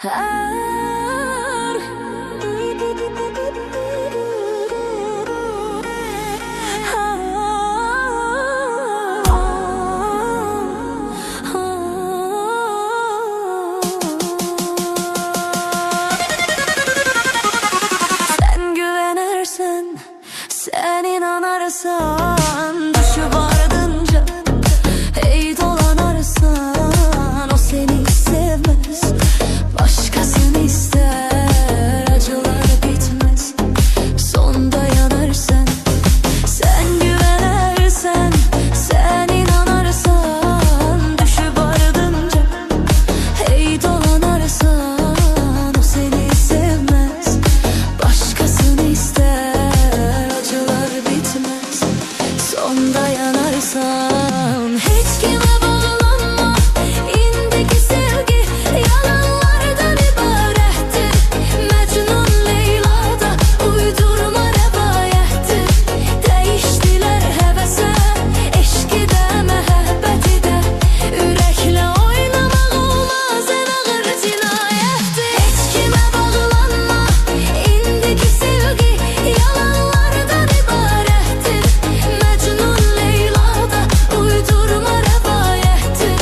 Sen güvenersen, sen inanarsan, düşüp ardınca hey dolanarsan, o seni sevmez, başkasını ister. Acılar bitmez, sonda yanarsan. Sen güvenersen, sen inanarsan, düşüp ardınca hey dolanarsan, o seni sevmez, başkasını ister. Acılar bitmez, sonda yanarsan. Hiç kime bağlanma, indiki sevgi yalanlardan ibarettir. Mecnun Leyla'da uydurma revayettir. Değiştiler hevese, eşki de məhəbbəti de. Ürəklə oynamaq olmaz, en ağır cinayettir. Hiç kime bağlanma, indiki sevgi yalanlardan ibarettir. Mecnun Leyla'da uydurma revayettir.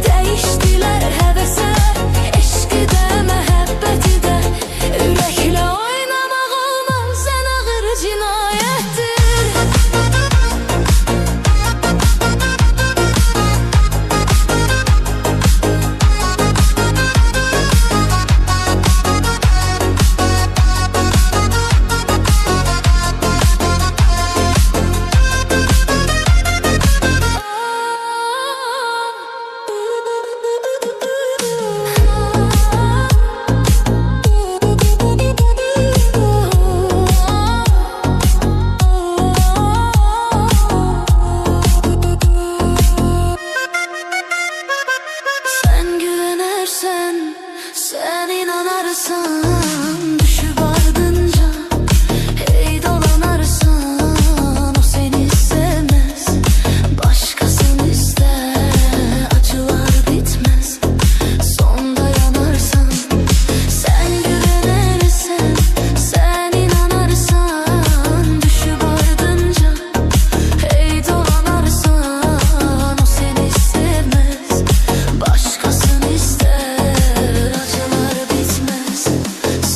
Değiştiler hevese, eşki de məhəbbəti de. Ürəklə oynamaq olmaz, en ağır cinayettir. Sen güvenersen, sen inanarsan, düşüp ardınca hey dolanarsan, o seni sevmez, başkasını ister. Acılar bitmez, sonda yanarsan. Sen güvenersen, sen inanarsan, düşüp ardınca hey dolanarsan, o seni sevmez, başkasını ister. Acılar bitmez,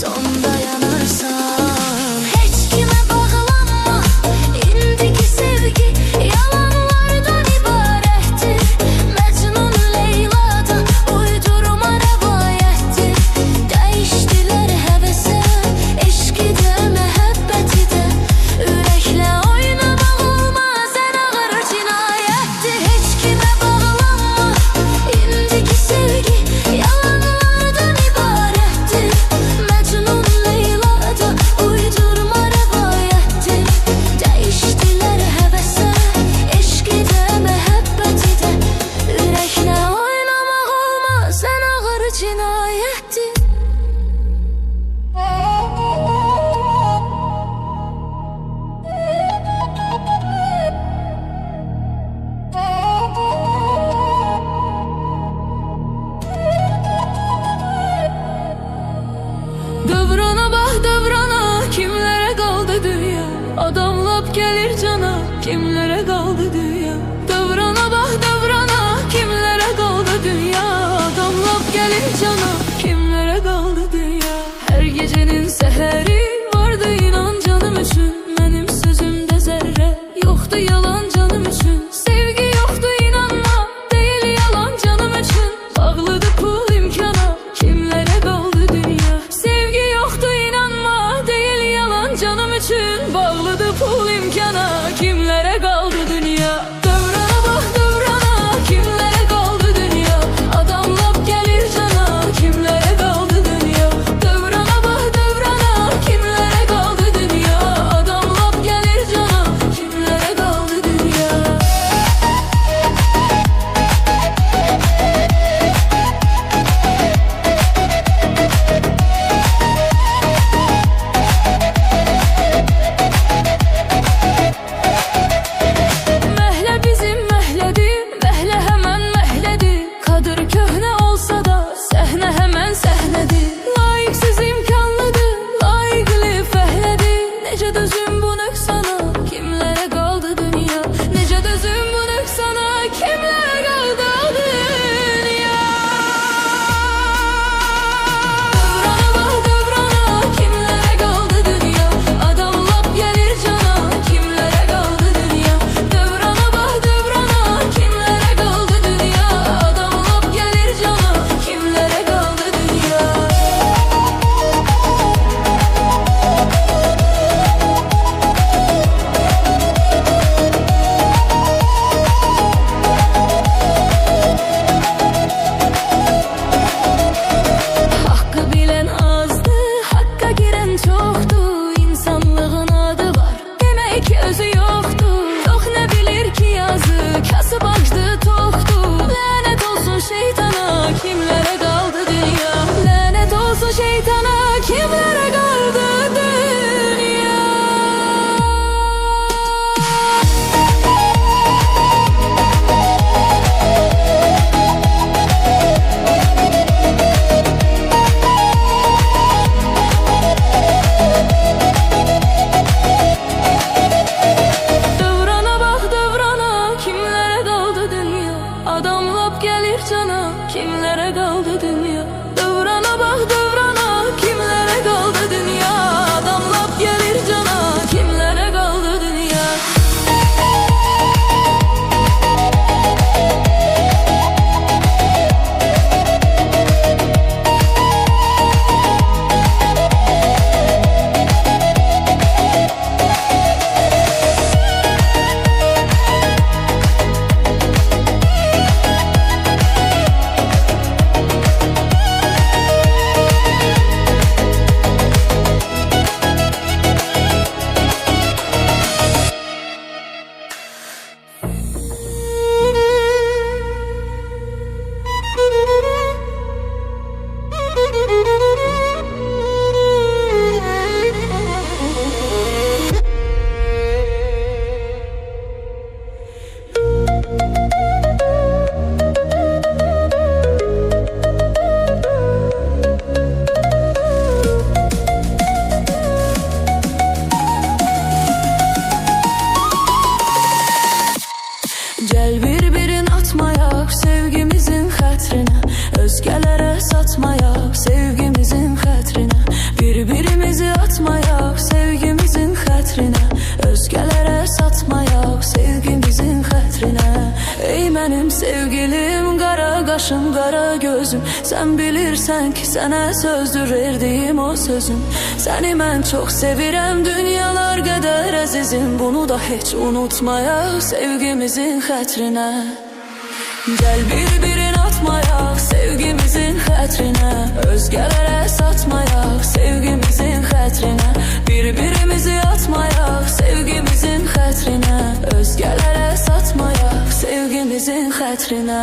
sonda yanarsan. Hiç kime bağlanma, indiki sevgi yalanlardan ibarettir. Mecnun Leyla'da uydurma revayettir. Değiştiler hevese, eşki de məhəbbəti de. Ürəklə oynamaq olmaz, en ağır cinayettir. Hiç kime bağlanma, indiki sevgi yalanlardan ibarettir. Mecnun Leyla'da uydurma revayettir. Değiştiler hevese, eşki de məhəbbəti de. Ürəklə oynamaq olmaz, en ağır cinayettir. Dövrana bak dövrana, kimlere kaldı dünya? Adamlap gelir cana, kimlere kaldı dünya? Dövrana bak dövrana, kimlere kaldı dünya? Adamlap gelir cana, kimlere kaldı dünya? Her gecenin seheri vardı inan canım üçün. Benim sözümde zerre yoktu yalan canım üçün. Sevgi yoktu inanma, değil yalan canım üçün. Bağlıdı pul imkana, kimlere kaldı dünya? Sevgi yoktu inanma, değil yalan canım üçün. Bağlıdı pul imkana, kimlere kaldı dünya? sevgilim, qara qaşım, qara gözüm. Sen bilirsən ki, sənə sözdür verdiyim o sözüm. Səni mən çox sevirəm, dünyalar qədər əzizim. Bunu da heç unutmayaq sevgimizin xətrinə. Gəl bir-birin atmayaq sevgimizin xətrinə. Özgələrə satmayaq sevgimizin xətrinə. Bir-birimizi atmayaq sevgimizin xətrinə. Özgələrə satmayaq sevgimizin xətrinə.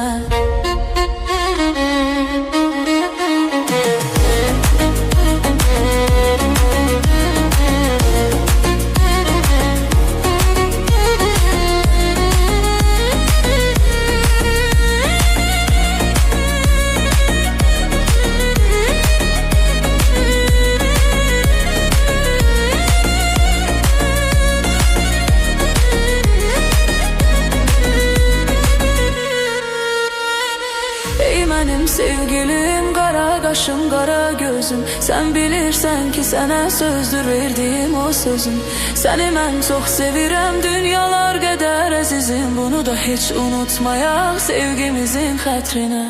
Mənim sevgilim, qara qaşım, qara gözüm. Sen bilirsən ki, sənə sözdür verdiyim o sözüm. Səni mən çox sevirəm, dünyalar qədər əzizim. Bunu da heç unutmayaq sevgimizin xətrinə.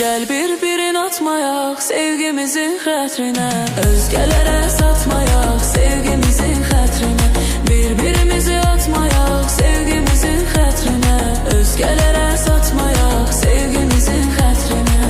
Gəl bir-birin atmayaq sevgimizin xətrinə. Özgələrə satmayaq sevgimizin xətrinə. Bir-birimizi atmayaq sevgimizin xətrinə. Özgələrə satmayaq sevgimizin xətrinə.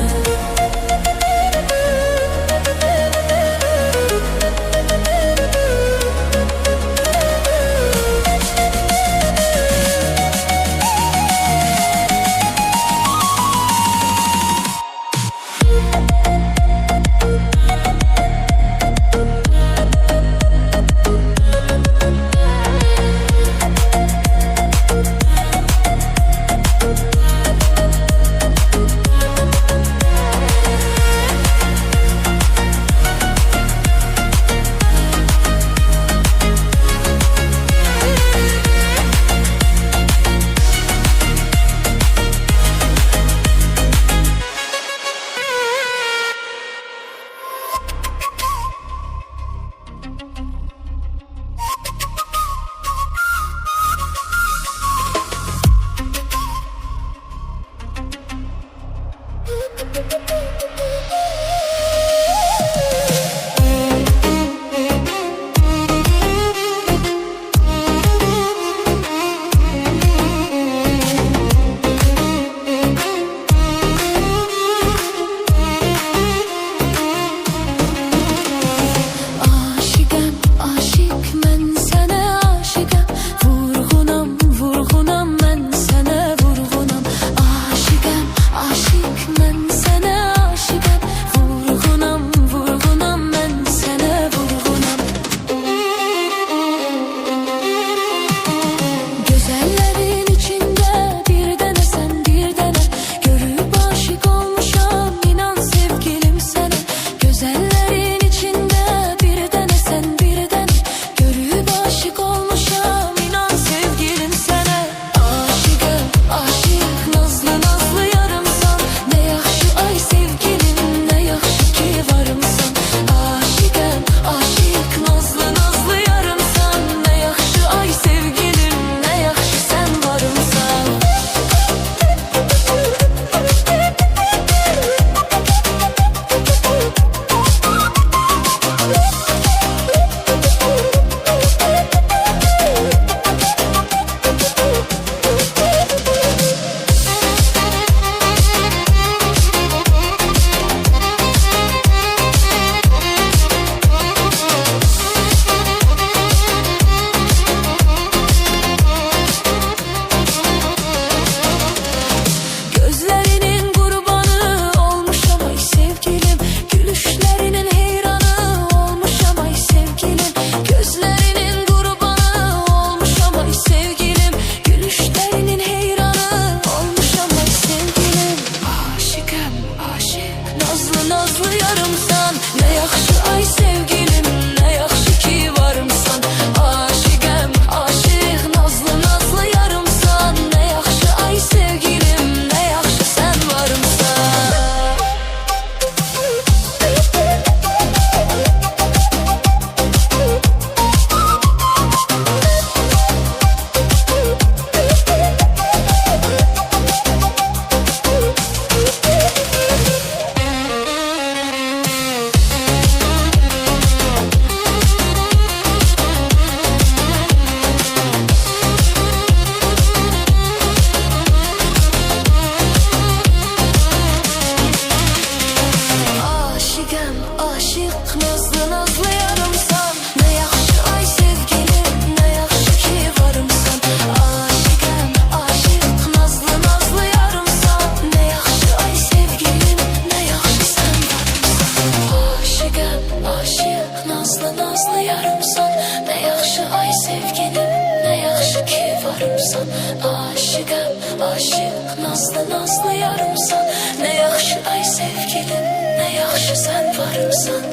aşıqam, aşıq, nazlı, nazlı yarımsan. Nə yaxşı ay sevgilim, nə yaxşı sən varımsan.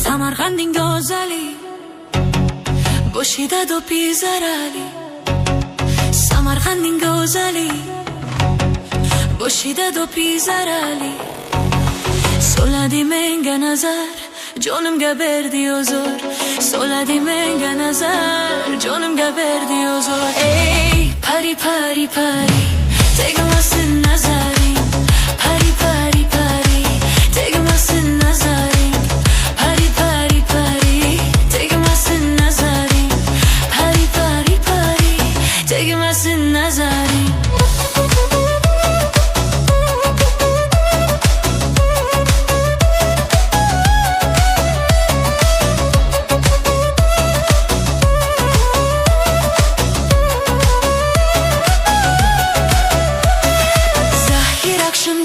Samarqandin gözəli, boşida do pizarali. Samarqandin gözəli, boşida do pizarali. Soladi menga nazar, jonimga berdi huzur. Soladi menga nazar, jonimga berdi huzur. Ey pari pari pari, tegmasin nazaring. Pari pari pari, tegmasin nazaring. Pari pari pari, tegmasin nazaring. Pari pari pari, tegmasin nazaring.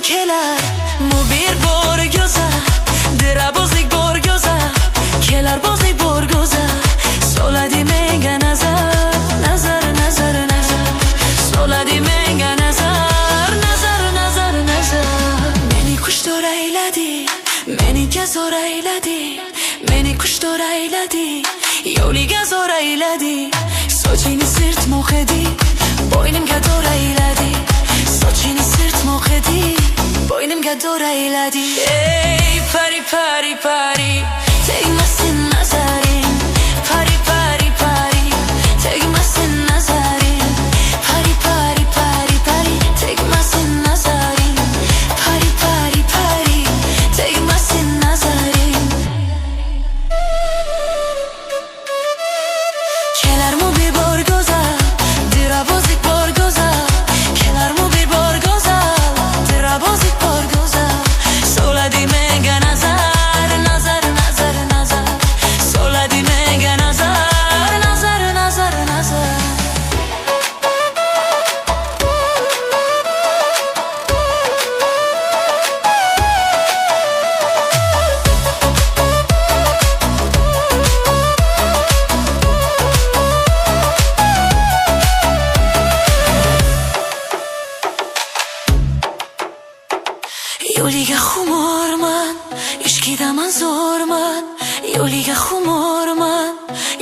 Kelar mu bir borgoza, dirabozlik borgoza, kelar bozlik borgoza. Soladi menga nazar, nazar, nazar, nazar. Soladi menga nazar, nazar, nazar, nazar. Meni kuştor ayladi, meni gazor ayladi, meni kuştor ayladi, yo'liga zor ayladi. Sochini sirt mo'xedi, bo'ynimga dor ayladi. Sochini sirt mo'xedi, bo'ynimga dor ayladi. Ey pari pari pari, tegmasin nazaring. Pari pari pari, tegmasin nazaring. Pari pari pari pari, tegmasin nazaring. Pari pari pari, tegmasin nazaring. Kelarmu bir borgoza, dirabozlik borgoza. Kelarmu bir borgoza, dirabozlik borgoza. Soladi menga nazar, nazar, nazar, nazar. Soladi menga nazar, nazar, nazar, nazar. Yo'liga xumorman, ishqidaman zo'rman. Yo'liga xumorman,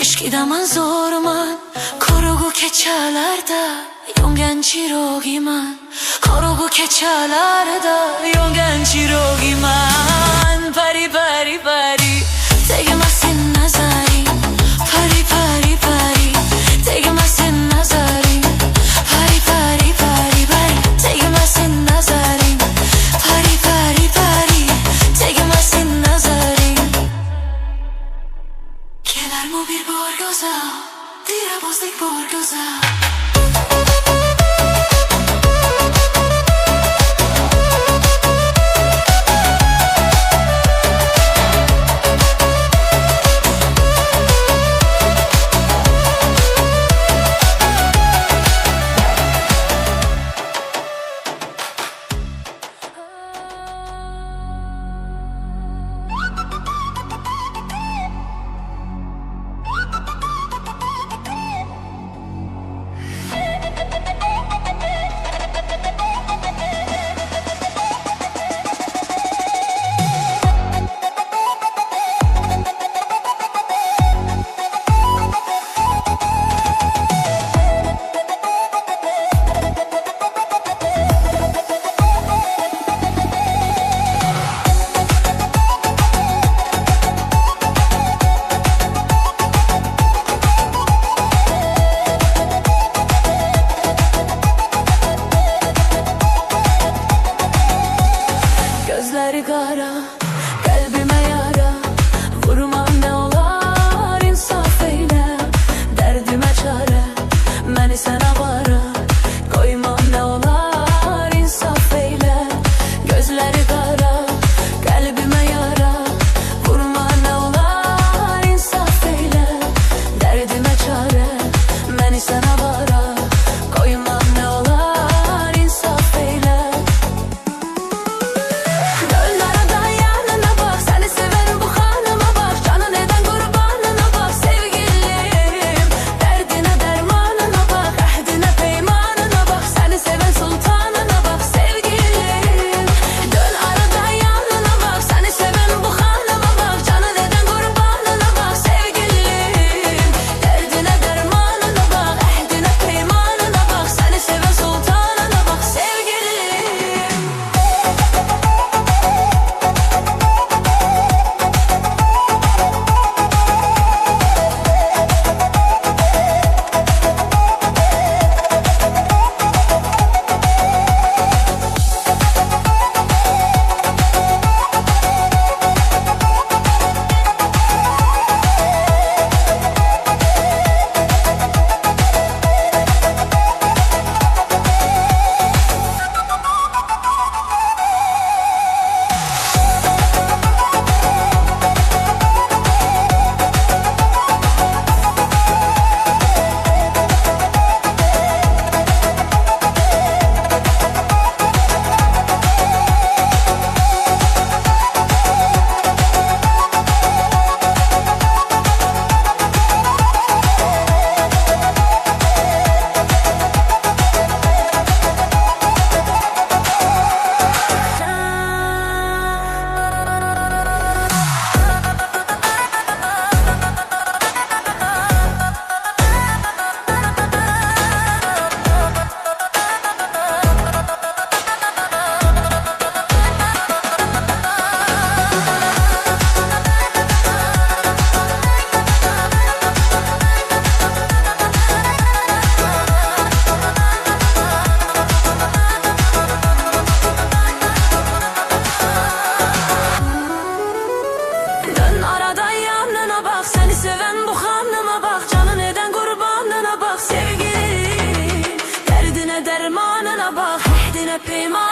ishqidaman zo'rman. Qorong'u kechalarda yongan chirogiman. Qorong'u kechalarda yongan chirogiman. Pari pari pari, tegmasin nazaring. Pari pari pari, tegmasin nazaring. Pari pari pari pari, tegmasin nazaring. Pari pari pari, tegmasin nazaring. Kelarmu bir borgoza, dirabozlik borgoza. Gözleri kara, kalbime yara. Vurma ne olar, insaf eyle. Derdime çare, beni sana vara. Koyma ne olar, insaf eyle. Gözleri kara, kalbime yara. Vurma ne olar, insaf eyle. Derdime çare, beni sana vara. Koyma ne olar, insaf eyle. Göllara da yanına bak, seni peyman